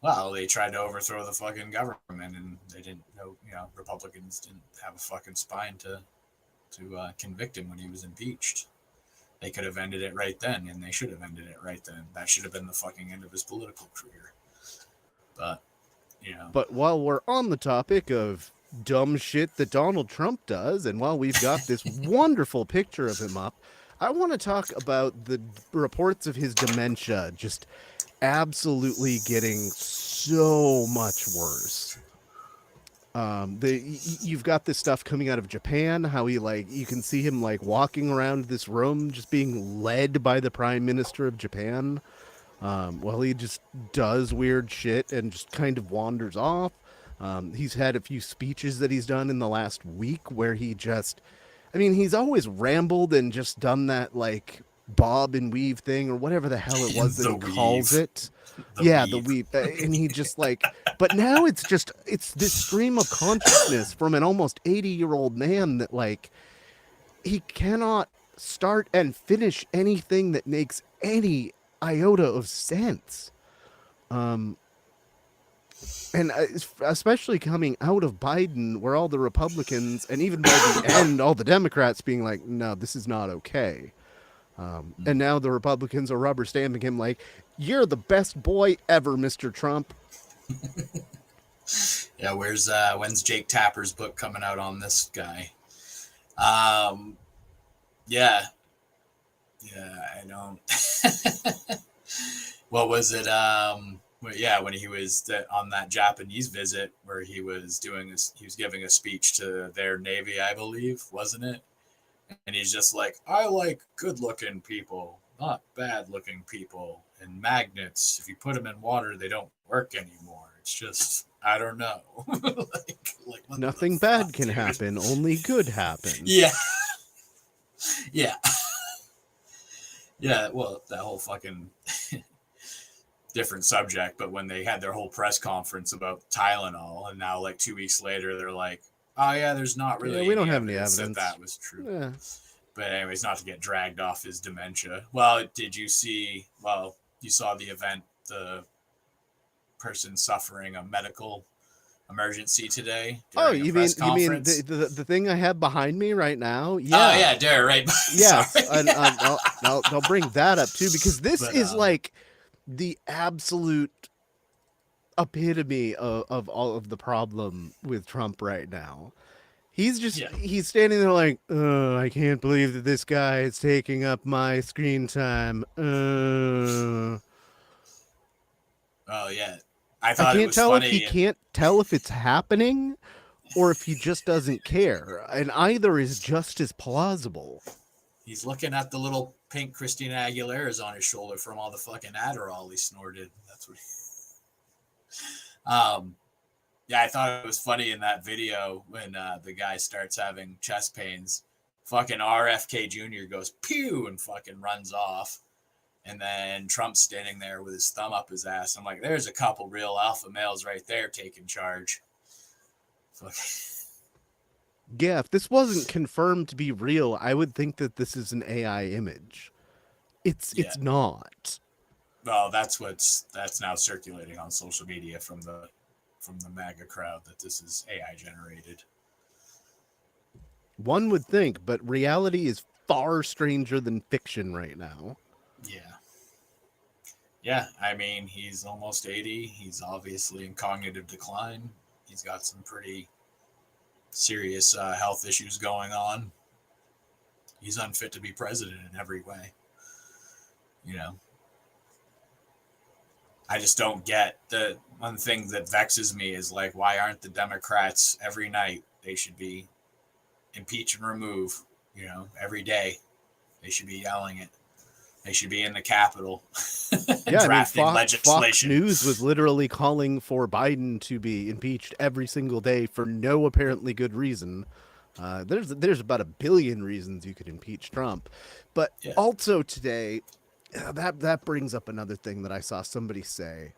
Well, they tried to overthrow the fucking government, and they didn't know, Republicans didn't have a fucking spine to convict him when he was impeached. They could have ended it right then, and they should have ended it right then. That should have been the fucking end of his political career. But, But while we're on the topic of dumb shit that Donald Trump does, and while we've got this wonderful picture of him up, I want to talk about the reports of his dementia just absolutely getting so much worse. You've got this stuff coming out of Japan, how he, like, you can see him like walking around this room just being led by the Prime Minister of Japan. Well, he just does weird shit and just kind of wanders off. He's had a few speeches that he's done in the last week where he just, I mean, he's always rambled and just done that, like, bob and weave thing or whatever the hell it was that he calls it. The weave. And he just, like, but now it's this stream of consciousness from an almost 80-year-old man that, like, he cannot start and finish anything that makes any iota of sense. And especially coming out of Biden, where all the Republicans, and even by the end, all the Democrats being like, no, this is not okay. And now the Republicans are rubber stamping him like, you're the best boy ever, Mr. Trump. Yeah, when's Jake Tapper's book coming out on this guy? Yeah, I don't. What was it? When he was on that Japanese visit where he was giving a speech to their Navy, I believe, wasn't it? And he's just like, I like good-looking people, not bad-looking people. And magnets, if you put them in water, they don't work anymore. It's just, I don't know. like nothing bad can happen, only good happens. Yeah. Yeah. Yeah, well, that whole fucking different subject, but when they had their whole press conference about Tylenol, and now, like, 2 weeks later, they're like, oh, yeah, there's not really we don't have any evidence that was true. Yeah. But anyways, not to get dragged off his dementia. Well, you saw the event, the person suffering a medical emergency today. Oh, you mean the thing I have behind me right now? Yeah. Oh, yeah, there, right. Yes, and I'll bring that up too, because this is like the absolute epitome of all of the problem with Trump right now. He's standing there like, oh, I can't believe that this guy is taking up my screen time. Oh, yeah. I can't tell if he can't tell if it's happening or if he just doesn't care. And either is just as plausible. He's looking at the little pink Christina Aguilera's on his shoulder from all the fucking Adderall he snorted. That's what yeah, I thought it was funny in that video when the guy starts having chest pains. Fucking RFK Jr. goes pew and fucking runs off. And then Trump's standing there with his thumb up his ass. I'm like, there's a couple real alpha males right there taking charge. Fuck. Yeah, if this wasn't confirmed to be real, I would think that this is an AI image. It's not. Well, that's now circulating on social media from the MAGA crowd, that this is AI generated. One would think, but reality is far stranger than fiction right now. Yeah. Yeah, I mean, he's almost 80. He's obviously in cognitive decline. He's got some pretty serious health issues going on. He's unfit to be president in every way. I just don't get the one thing that vexes me is, like, why aren't the Democrats every night? They should be impeach and remove, every day. They should be yelling it. They should be in the Capitol drafting legislation. Fox News was literally calling for Biden to be impeached every single day for no apparently good reason. There's about 1 billion reasons you could impeach Trump. But also today, that brings up another thing that I saw somebody say.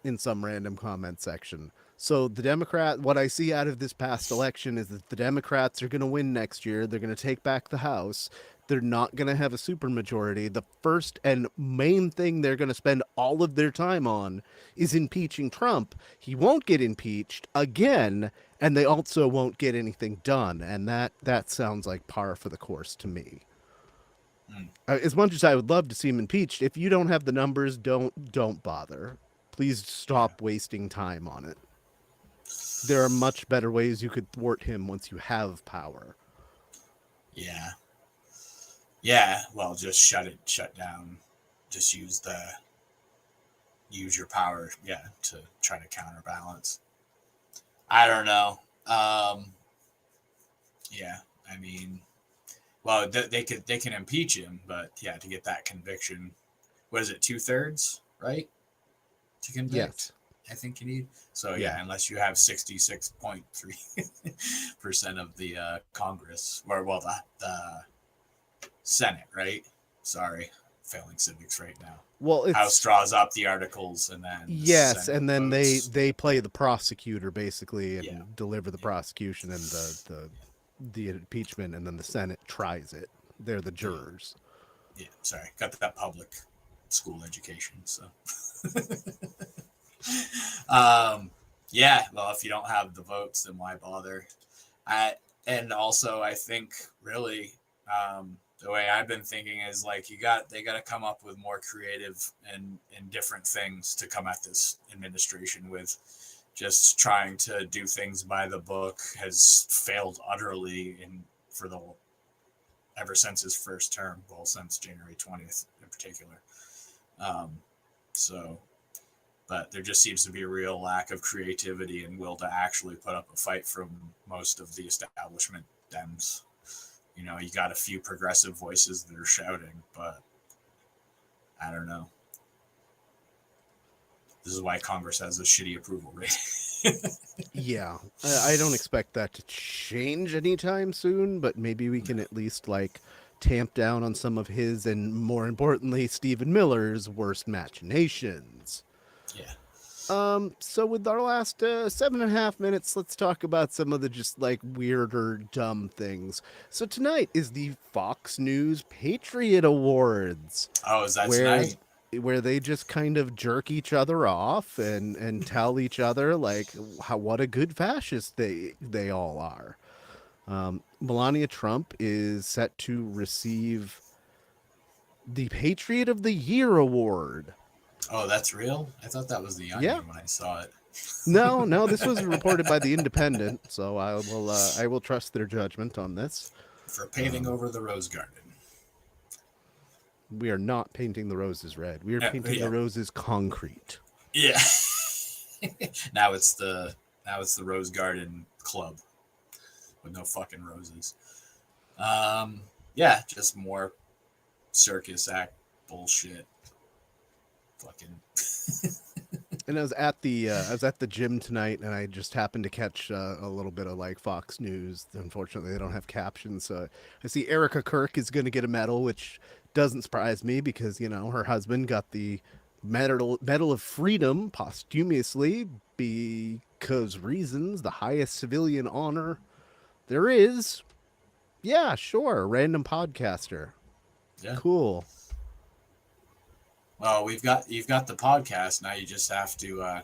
in some random comment section. So what I see out of this past election is that the Democrats are going to win next year. They're going to take back the House. They're not going to have a supermajority. The first and main thing they're going to spend all of their time on is impeaching Trump. He won't get impeached again, and they also won't get anything done. And that sounds like par for the course to me. As much as I would love to see him impeached, if you don't have the numbers, don't bother. Please stop wasting time on it. There are much better ways you could thwart him once you have power. Yeah. Yeah, well, just shut down. Just use your power, to try to counterbalance. I don't know. Yeah, I mean, well, they can impeach him, but yeah, to get that conviction, what is it, 2/3, right? To convict, yes. I think you need. So yeah, unless you have 66.3% of the Congress, or well, the Senate, right? Sorry, failing civics right now. Well, House draws up the articles, and then yes, and then votes. they play the prosecutor basically and deliver the prosecution and the impeachment, and then the Senate tries it. They're the jurors. Yeah, sorry, got that public school education. So, yeah. Well, if you don't have the votes, then why bother? And also I think really, the way I've been thinking is like they got to come up with more creative and different things to come at this administration with. Just trying to do things by the book has failed utterly ever since his first term, well, since January 20th in particular. But there just seems to be a real lack of creativity and will to actually put up a fight from most of the establishment Dems. You got a few progressive voices that are shouting, but I don't know. This is why Congress has a shitty approval rate. Yeah, I don't expect that to change anytime soon, but maybe we can at least tamp down on some of his, and more importantly, Stephen Miller's worst machinations. Yeah. So with our last 7.5 minutes, let's talk about some of the just weirder, dumb things. So tonight is the Fox News Patriot Awards. Oh, is that tonight? Where they just kind of jerk each other off and tell each other what a good fascist they all are. Melania Trump is set to receive the Patriot of the Year award. Oh, that's real? I thought that was the Onion when I saw it. No, this was reported by the Independent, so I will trust their judgment on this. For paving over the Rose Garden. We are not painting the roses red. We are painting the roses concrete. Yeah. Now it's the Rose Garden Club with no fucking roses. Yeah, just more circus act bullshit. Fucking. And I was at the gym tonight, and I just happened to catch a little bit of Fox News. Unfortunately, they don't have captions, so I see Erica Kirk is going to get a medal, which doesn't surprise me because her husband got the Medal of Freedom posthumously because reasons, the highest civilian honor there is. Yeah, sure, random podcaster. Yeah, cool. Well, you've got the podcast now. You just have to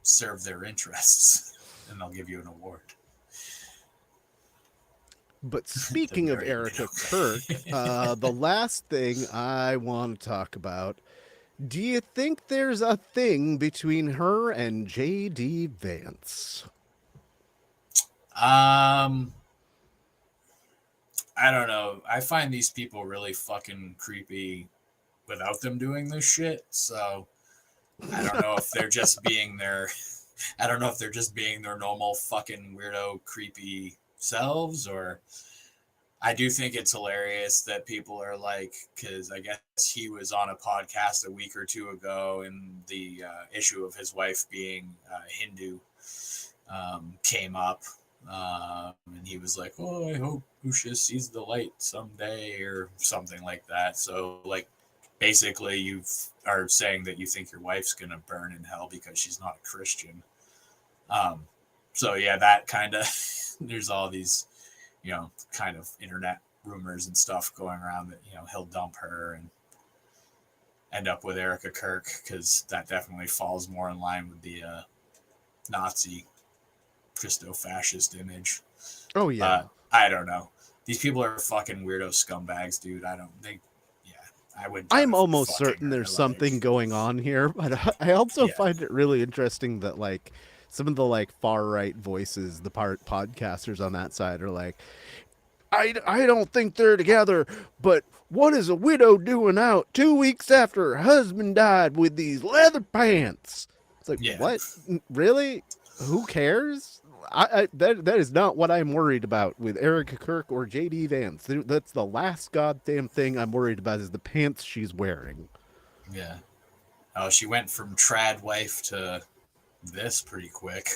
serve their interests, and they'll give you an award. But speaking of Erica Kirk, the last thing I want to talk about, do you think there's a thing between her and J.D. Vance? I don't know. I find these people really fucking creepy without them doing this shit. So I don't know if they're just being their normal fucking weirdo, creepy selves, or I do think it's hilarious that people are because I guess he was on a podcast a week or two ago, and the issue of his wife being Hindu came up. And he was like, "Oh, I hope Usha sees the light someday," or something like that. So basically you are saying that you think your wife's gonna burn in hell because she's not a Christian. So yeah, that kind of there's all these, kind of internet rumors and stuff going around that he'll dump her and end up with Erica Kirk, because that definitely falls more in line with the Nazi Christo-fascist image. Oh yeah. I don't know. These people are fucking weirdo scumbags, dude. I would. I'm almost certain there's something going on here, but I also find it really interesting that like some of the like far right voices, the podcasters on that side are like, I don't think they're together, but what is a widow doing out 2 weeks after her husband died with these leather pants? It's like, what? Really? Who cares? That is not what I'm worried about with Erica Kirk or JD Vance. That's the last goddamn thing I'm worried about is the pants she's wearing. Yeah. Oh, she went from trad wife to this pretty quick.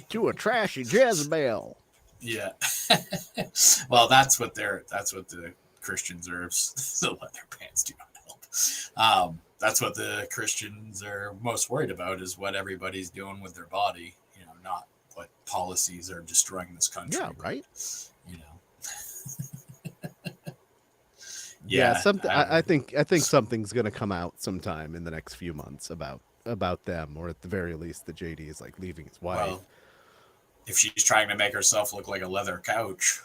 To a trashy Jezebel. Yeah. Well, that's what the Christians are. The leather pants do not help. That's what the Christians are most worried about, is what everybody's doing with their body. Not what policies are destroying this country. Yeah, right. Yeah, something. I think something's gonna come out sometime in the next few months about them, or at the very least, that JD is like leaving his wife. Well, if she's trying to make herself look like a leather couch.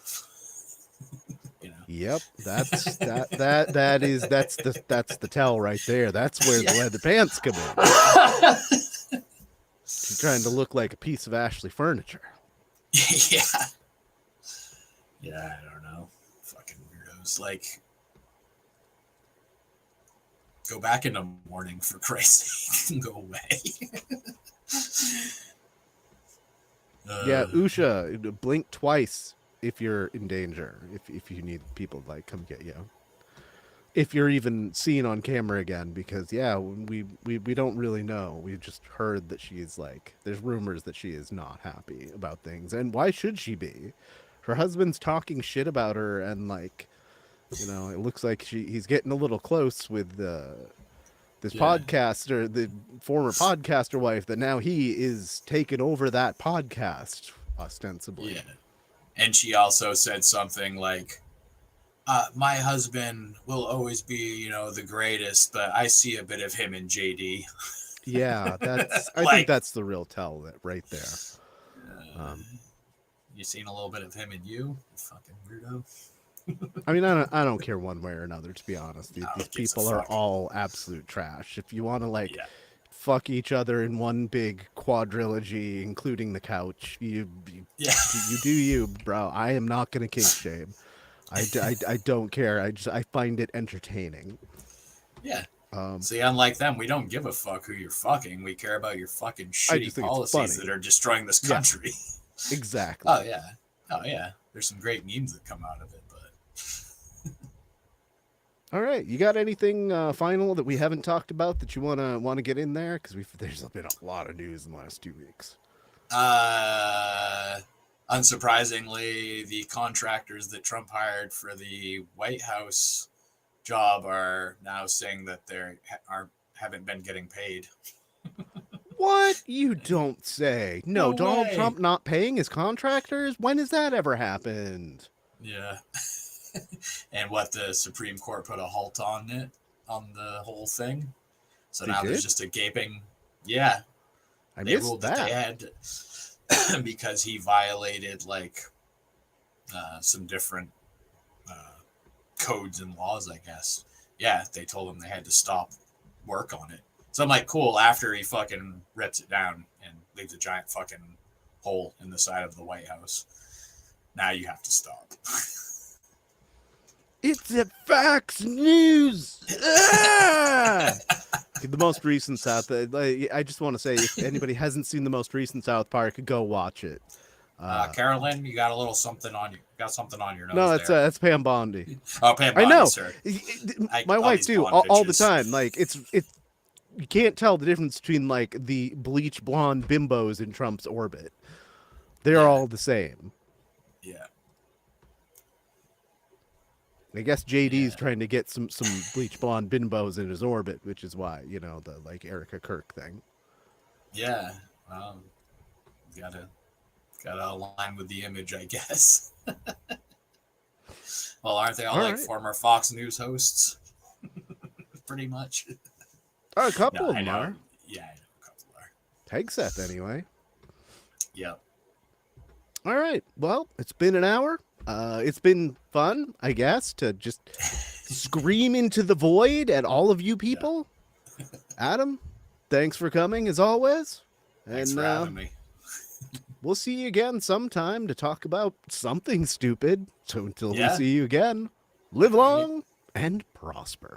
Yep, that's the tell right there. That's where the leather pants come in. She's trying to look like a piece of Ashley furniture. Yeah, I don't know. Fucking weirdos. Like, go back in the morning, for Christ's sake, and go away. Yeah, Usha, blink twice if you're in danger. If you need people to like come get you. If you're even seen on camera again, because we don't really know. We just heard that she's like, there's rumors that she is not happy about things, and why should she be? Her husband's talking shit about her, and like, it looks like he's getting a little close with this podcaster, the former podcaster wife, that now he is taking over that podcast ostensibly. Yeah, and she also said something like, my husband will always be, the greatest, but I see a bit of him in JD. Yeah, I think that's the real tell right there. You seen a little bit of him in you fucking weirdo. I mean, I don't care one way or another, to be honest. These people are all absolute trash. If you want to fuck each other in one big quadrilogy, including the couch, you do you, bro. I am not gonna kink shame. I don't care. I find it entertaining. Yeah. See, unlike them, we don't give a fuck who you're fucking. We care about your fucking shitty policies that are destroying this country. Yeah, exactly. Oh yeah. There's some great memes that come out of it, but. All right, you got anything final that we haven't talked about that you wanna get in there? Because there's been a lot of news in the last 2 weeks. Unsurprisingly, the contractors that Trump hired for the White House job are now saying that they haven't been getting paid. What? You don't say. No Donald way. Trump not paying his contractors? When has that ever happened? Yeah. And what, the Supreme Court put a halt on the whole thing? So now there's just a gaping. Yeah. They ruled that they had because he violated some different codes and laws, I guess. Yeah, they told him they had to stop work on it. So I'm like, cool, after he fucking rips it down and leaves a giant fucking hole in the side of the White House, now you have to stop. It's at Fox News. The most recent South. I just want to say, if anybody hasn't seen the most recent South Park, go watch it. Carolyn, you got a little something on you. Got something on your nose. No, that's Pam Bondi. Oh, Pam Bondi, I know. Sir. My wife too, all the time. Like it's you can't tell the difference between like the bleach blonde bimbos in Trump's orbit. They're all the same. Yeah. I guess JD's Yeah. trying to get some bleach blonde bimbos in his orbit, which is why, the like Erica Kirk thing. Yeah. Gotta align with the image, I guess. Well, aren't they all like former Fox News hosts? Pretty much. A couple of I them know. are. Yeah, I know a couple are. Hegseth, anyway. Yep. All right. Well, it's been an hour. It's been fun, I guess, to just scream into the void at all of you people. Yeah. Adam, thanks for coming as always. Thanks for having me. We'll see you again sometime to talk about something stupid. So until we see you again, live long and prosper.